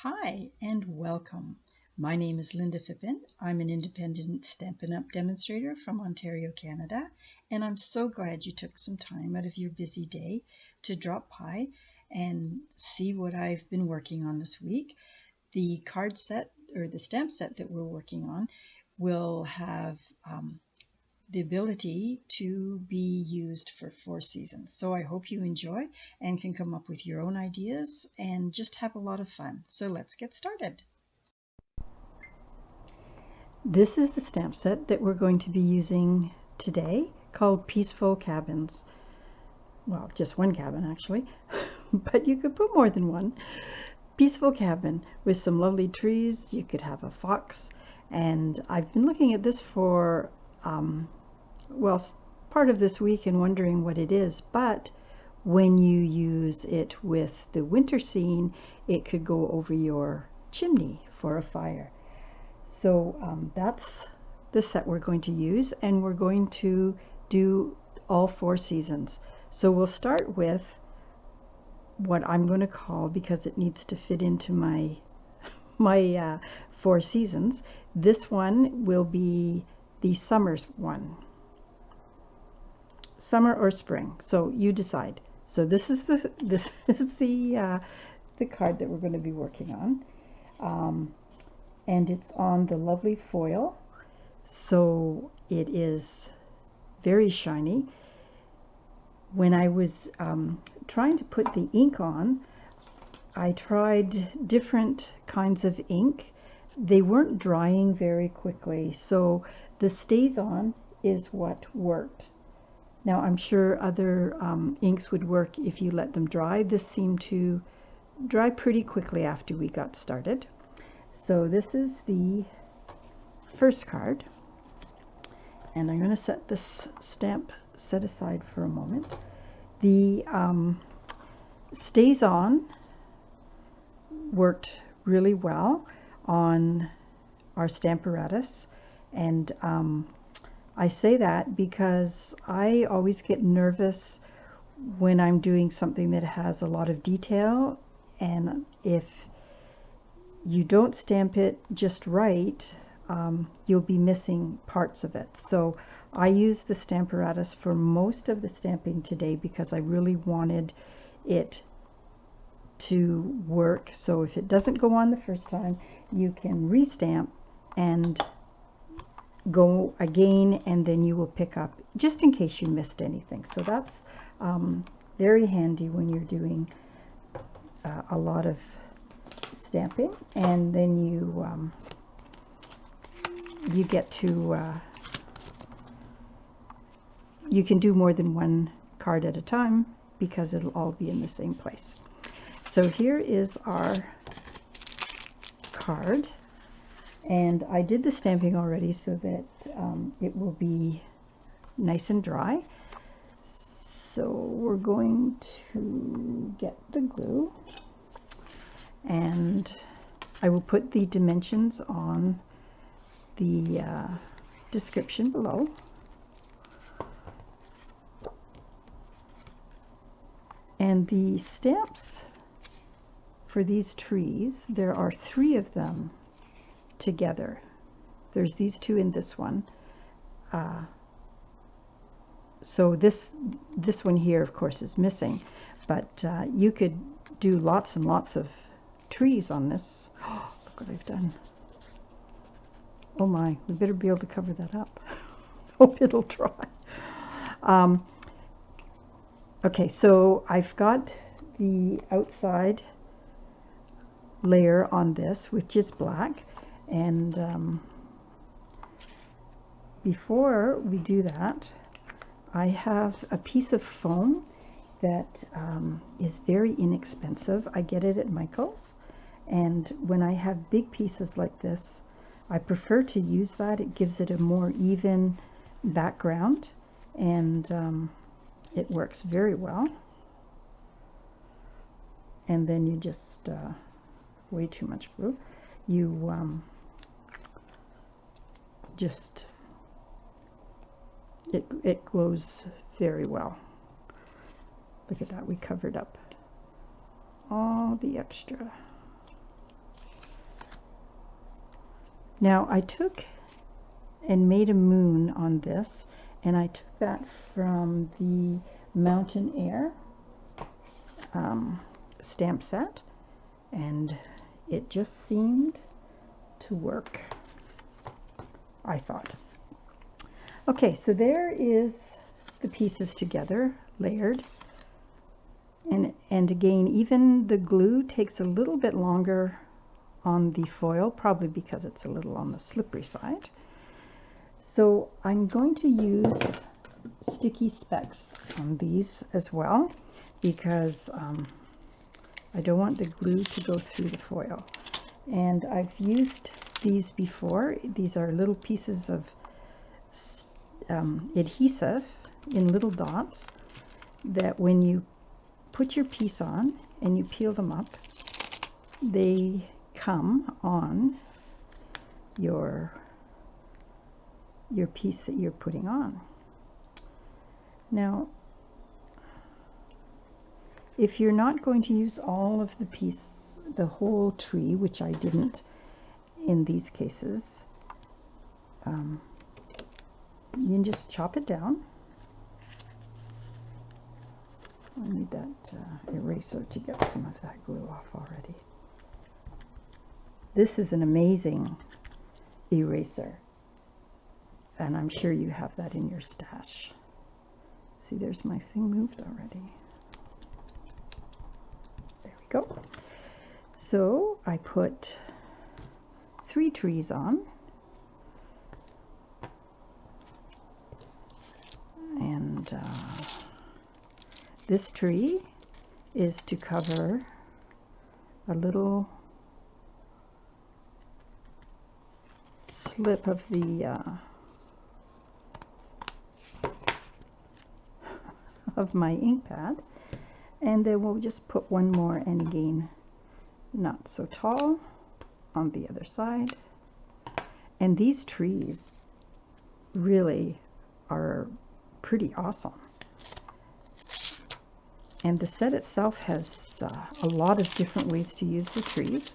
Hi and welcome. My name is Linda Phippen. I'm an independent Stampin' Up! Demonstrator from Ontario, Canada, and I'm so glad you took some time out of your busy day to drop by and see what I've been working on this week. The card set or the stamp set that we're working on will have the ability to be used for 4 seasons. So I hope you enjoy and can come up with your own ideas and just have a lot of fun. So let's get started. This is the stamp set that we're going to be using today, called Peaceful Cabins. Well, just one cabin actually, but you could put more than one. Peaceful cabin with some lovely trees. You could have a fox, and I've been looking at this for well, part of this week and wondering what it is, but when you use it with the winter scene, it could go over your chimney for a fire. So that's the set we're going to use, and we're going to do all 4 seasons. So we'll start with what I'm going to call, because it needs to fit into my 4 seasons, this one will be the summer's one. Summer or spring, so you decide. So this is the card that we're going to be working on, and it's on the lovely foil, so it is very shiny. When I was trying to put the ink on, I tried different kinds of ink. They weren't drying very quickly, so the stazon is what worked. Now, I'm sure other inks would work if you let them dry. This seemed to dry pretty quickly after we got started. So this is the first card, and I'm going to set this stamp set aside for a moment. The stazon worked really well on our Stamparatus, and I say that because I always get nervous when I'm doing something that has a lot of detail, and if you don't stamp it just right, you'll be missing parts of it. So I use the Stamparatus for most of the stamping today because I really wanted it to work. So if it doesn't go on the first time, you can restamp and go again, and then you will pick up just in case you missed anything. So that's very handy when you're doing a lot of stamping, and then you get to you can do more than one card at a time because it'll all be in the same place. So here is our card, and I did the stamping already so that it will be nice and dry. So we're going to get the glue, and I will put the dimensions on the description below. And the stamps for these trees, there are 3 of them together. There's these 2 in this one. So this one here, of course, is missing, but you could do lots and lots of trees on this. Oh, look what I've done. Oh my, we better be able to cover that up. Hope it'll dry. Okay, so I've got the outside layer on this, which is black, and before we do that, I have a piece of foam that is very inexpensive. I get it at Michael's, and when I have big pieces like this, I prefer to use that. It gives it a more even background, and it works very well. And then you just way too much glue. You just it glows very well. Look at that, we covered up all the extra. Now I took and made a moon on this, and I took that from the Mountain Air stamp set, and it just seemed to work, I thought. Okay, so there is the pieces together, layered. And again, even the glue takes a little bit longer on the foil, probably because it's a little on the slippery side. So I'm going to use sticky specks on these as well, because I don't want the glue to go through the foil. And I've used these before. These are little pieces of adhesive in little dots that when you put your piece on and you peel them up, they come on your piece that you're putting on. Now, if you're not going to use all of the piece, the whole tree, which I didn't in these cases, you can just chop it down. I need that eraser to get some of that glue off already. This is an amazing eraser, and I'm sure you have that in your stash. See, there's my thing moved already. There we go. So I put 3 trees on, and this tree is to cover a little slip of the of my ink pad, and then we'll just put one more, and again, not so tall, on the other side. And these trees really are pretty awesome. And the set itself has a lot of different ways to use the trees.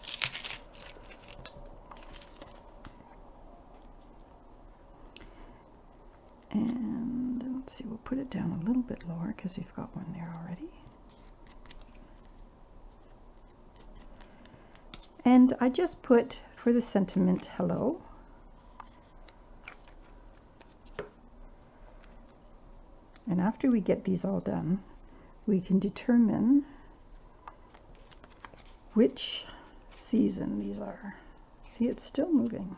And let's see, we'll put it down a little bit lower because we've got one there already. And I just put, for the sentiment, hello. And after we get these all done, we can determine which season these are. See, it's still moving.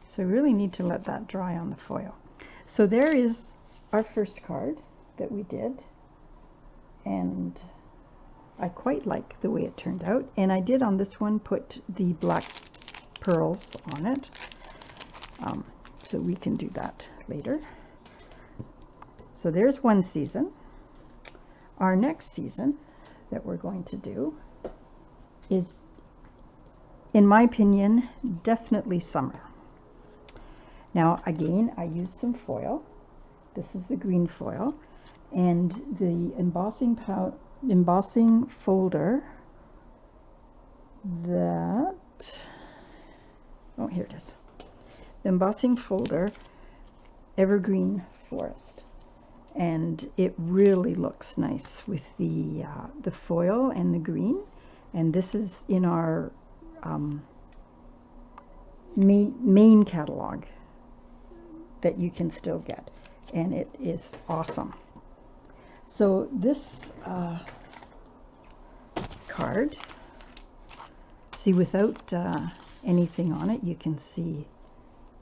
So we really need to let that dry on the foil. So there is our first card that we did, and I quite like the way it turned out. And I did on this one put the black pearls on it, so we can do that later. So there's one season. Our next season that we're going to do is, in my opinion, definitely summer. Now again, I used some foil. This is the green foil, and the embossing folder that, oh, here it is. The embossing folder, Evergreen Forest. And it really looks nice with the foil and the green. And this is in our main catalog that you can still get, and it is awesome. So this card, see, without anything on it, you can see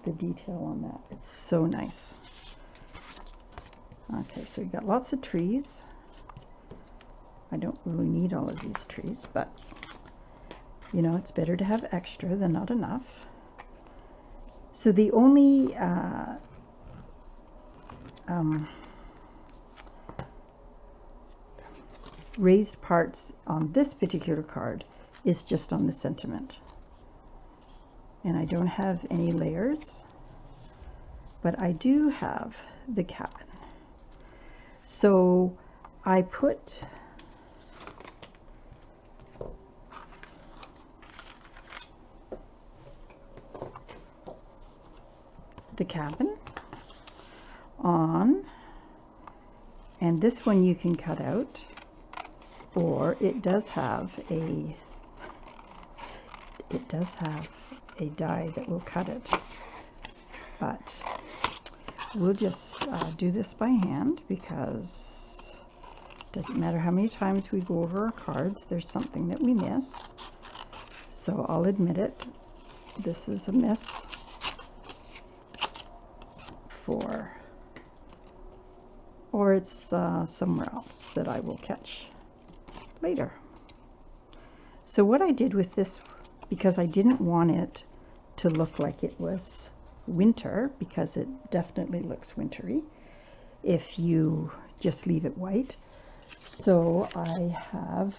the detail on that. It's so nice. Okay, so you got lots of trees. I don't really need all of these trees, but you know, it's better to have extra than not enough. So the only raised parts on this particular card is just on the sentiment. And I don't have any layers, but I do have the cabin. So I put the cabin on, and this one you can cut out, or it does have a die that will cut it, but we'll just do this by hand, because it doesn't matter how many times we go over our cards, there's something that we miss. So I'll admit it, this is a miss or it's somewhere else that I will catch later. So what I did with this, because I didn't want it to look like it was winter, because it definitely looks wintry if you just leave it white. So I have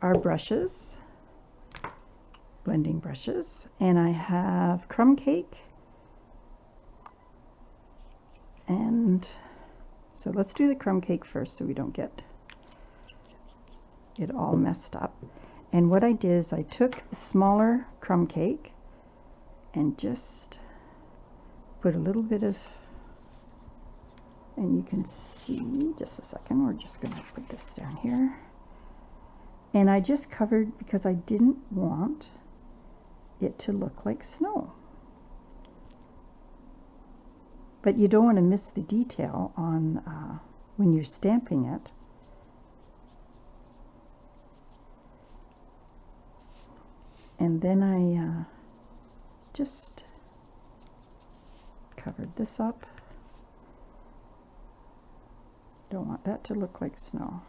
our brushes, blending brushes, and I have crumb cake. And so let's do the crumb cake first so we don't get it all messed up. And what I did is I took the smaller crumb cake and just put a little bit of, and you can see, just a second, we're just going to put this down here. And I just covered, because I didn't want it to look like snow. But you don't want to miss the detail on when you're stamping it. And then I just covered this up. Don't want that to look like snow.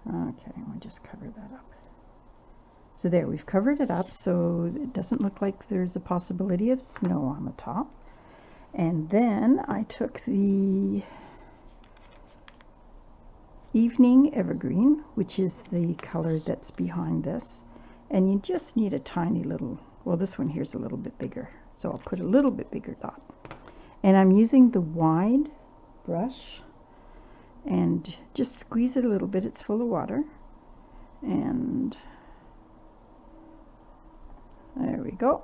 Okay, we'll just cover that up. So there, we've covered it up so it doesn't look like there's a possibility of snow on the top. And then I took the Evening Evergreen, which is the color that's behind this, and you just need a tiny little, well, this one here's a little bit bigger, so I'll put a little bit bigger dot. And I'm using the wide brush and just squeeze it a little bit. It's full of water, and there we go.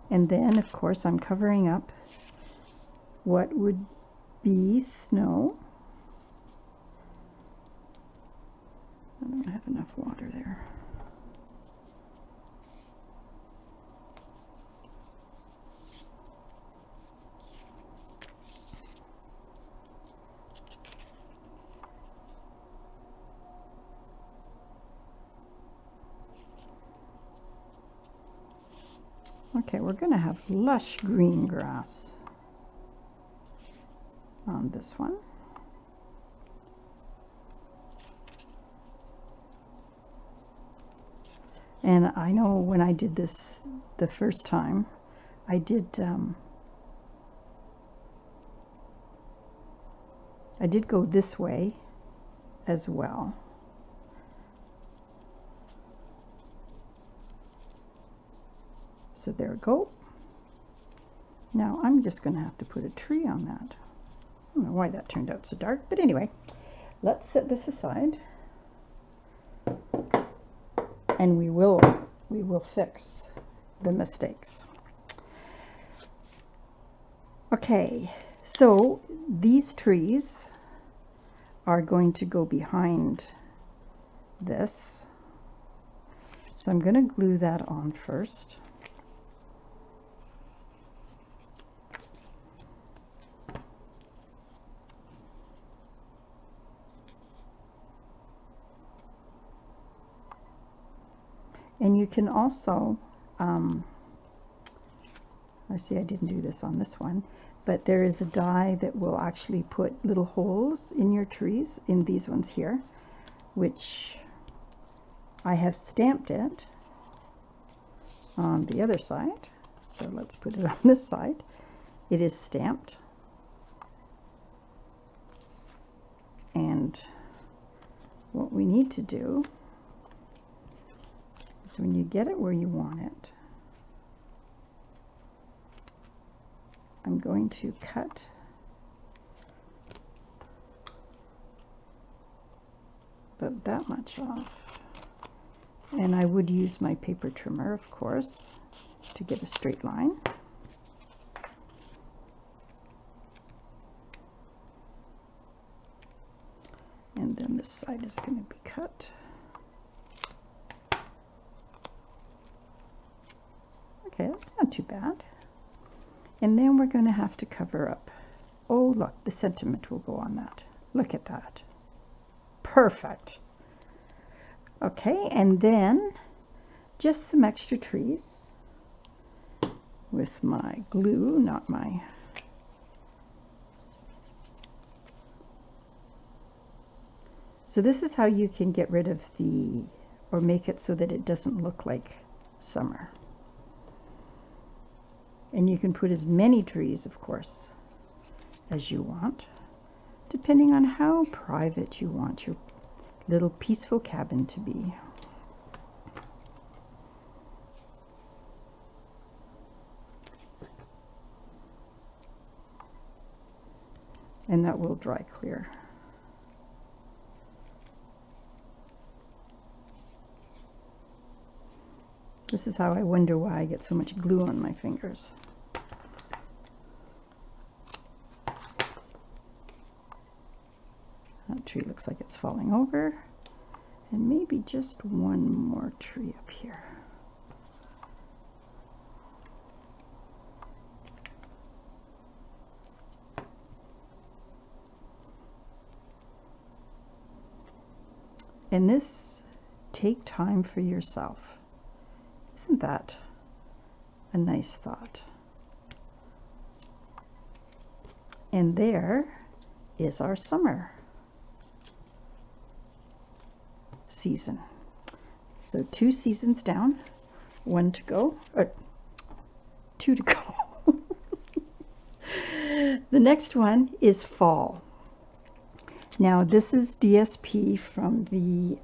And then, of course, I'm covering up what would be snow. I don't have enough water there. Okay, we're going to have lush green grass on this one. And I know when I did this the first time, I did go this way as well. So there we go. Now I'm just going to have to put a tree on that. I don't know why that turned out so dark, but anyway, let's set this aside, and we will fix the mistakes. Okay, so these trees are going to go behind this, so I'm going to glue that on first. And you can also, I see I didn't do this on this one, but there is a die that will actually put little holes in your trees, in these ones here, which I have stamped it on the other side. So let's put it on this side. It is stamped. And what we need to do, so when you get it where you want it, I'm going to cut about that much off, And I would use my paper trimmer, of course, to get a straight line. And then this side is going to be cut. Okay, that's not too bad. And then we're going to have to cover up. Oh, look, the sentiment will go on that. Look at that. Perfect. Okay, and then just some extra trees with my glue, not my... So this is how you can get rid of the, or make it so that it doesn't look like summer. And you can put as many trees, of course, as you want, depending on how private you want your little peaceful cabin to be. And that will dry clear. This is how I wonder why I get so much glue on my fingers. That tree looks like it's falling over. And maybe just one more tree up here. And this, take time for yourself. Isn't that a nice thought? And there is our summer season. So 2 seasons down, 1 to go, or 2 to go. The next one is fall. Now this is DSP from the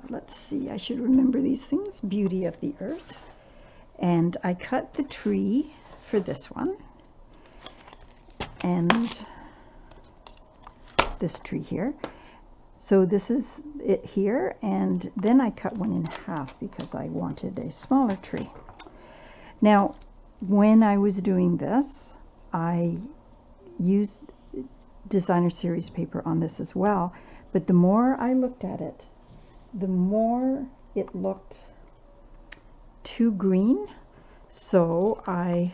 let's see, I should remember these things, Beauty of the Earth. And I cut the tree for this one, and this tree here. So this is it here, and then I cut one in half because I wanted a smaller tree. Now, when I was doing this, I used designer series paper on this as well, but the more I looked at it, the more it looked too green, so I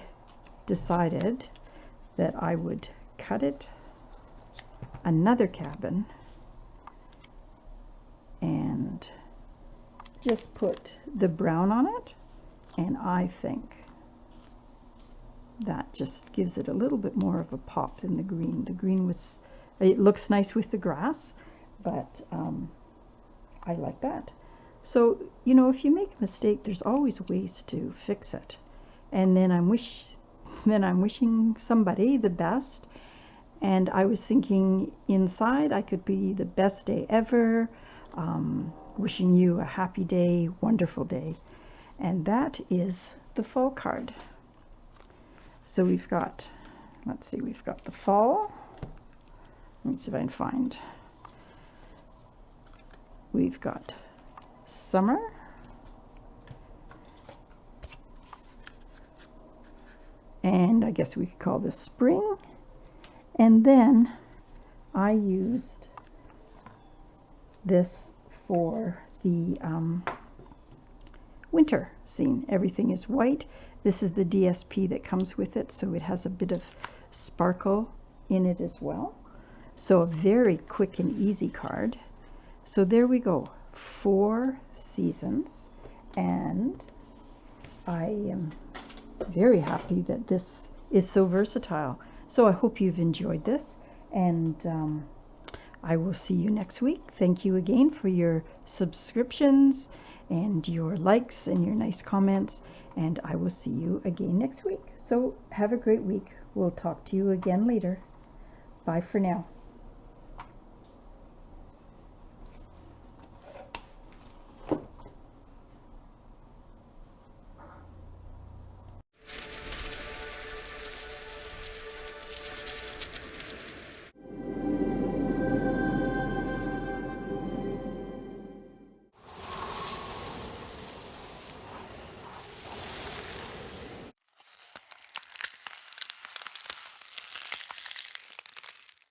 decided that I would cut it another cabin and just put the brown on it, and I think that just gives it a little bit more of a pop than the green. The green was, it looks nice with the grass, but I like that. So, you know, if you make a mistake, there's always ways to fix it. And then I'm wishing somebody the best. And I was thinking inside I could be the best day ever, wishing you a happy day, wonderful day. And that is the fall card. So we've got, let's see, we've got the fall. Let me see if I can find. We've got summer. And I guess we could call this spring. And then I used this for the winter scene. Everything is white. This is the DSP that comes with it, so it has a bit of sparkle in it as well. So a very quick and easy card. So there we go, 4 seasons, and I am very happy that this is so versatile. So I hope you've enjoyed this, and I will see you next week. Thank you again for your subscriptions and your likes and your nice comments, and I will see you again next week. So have a great week. We'll talk to you again later. Bye for now.